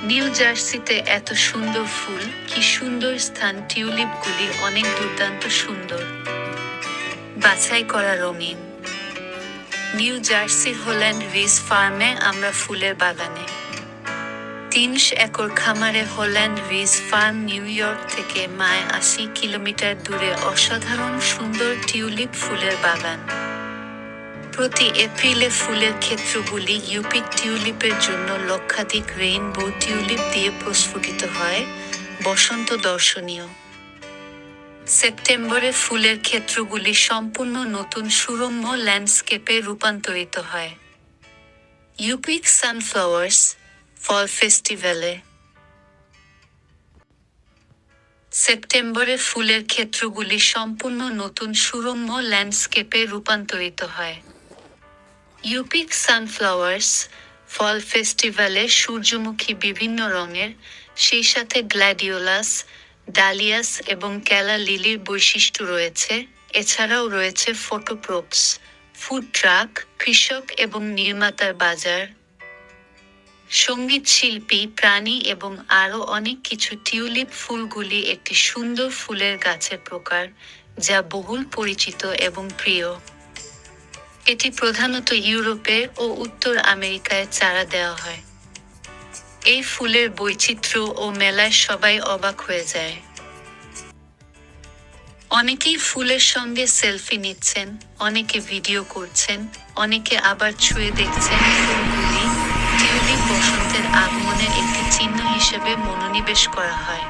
New জার্সিতে এত সুন্দর ফুল, কি সুন্দর স্থান! টিউলিপগুলি অনেক দুর্দান্ত সুন্দর, বাছাই করা রঙিন। নিউ জার্সির হোল্যান্ড রিজ ফার্মে আমরা ফুলের বাগানে। ৩০ একর খামারে Holland Ridge Farm New York থেকে মায় ৮০ কিলোমিটার দূরে অসাধারণ সুন্দর টিউলিপ ফুলের বাগান। প্রতি এপ্রিলে ফুলের ক্ষেত্রগুলি ইউপিক টিউলিপের জন্য লক্ষাধিক রেইনবো টিউলিপ দিয়ে প্রস্ফুটিত হয়, বসন্ত দর্শনীয়। সেপ্টেম্বরে ফুলের ক্ষেত্রগুলি সম্পূর্ণ নতুন সুরম্য ল্যান্ডস্কেপে রূপান্তরিত হয়। ইউপিক সানফ্লাওয়ার্স ফল ফেস্টিভ্যালে। সেপ্টেম্বরে ফুলের ক্ষেত্রগুলি সম্পূর্ণ নতুন সুরম্য ল্যান্ডস্কেপে রূপান্তরিত হয়। ইউপিক সানফ্লাওয়ার্স ফল ফেস্টিভ্যালে সূর্যমুখী বিভিন্ন রঙের, সেই সাথে গ্ল্যাডিওলাস, ডালিয়াস এবং ক্যালা লিলির বৈশিষ্ট্য রয়েছে। এছাড়াও রয়েছে ফটোপ্রপস, ফুড ট্রাক, কৃষক এবং নির্মাতার বাজার, সঙ্গীত শিল্পী, প্রাণী এবং আরও অনেক কিছু। টিউলিপ ফুলগুলি একটি সুন্দর ফুলের গাছের প্রকার, যা বহুল পরিচিত এবং প্রিয়। এটি প্রধানত ইউরোপে ও উত্তর আমেরিকায় চারা দেওয়া হয়। এই ফুলের বৈচিত্র্য ও মেলায় সবাই অবাক হয়ে যায়। অনেকেই ফুলের সঙ্গে সেলফি নিচ্ছেন, অনেকে ভিডিও করছেন, অনেকে আবার ছুঁয়ে দেখছেন। ফুলগুলি টিউলিপ বসন্তের আগমনের একটি চিহ্ন হিসেবে মনোনিবেশ করা হয়।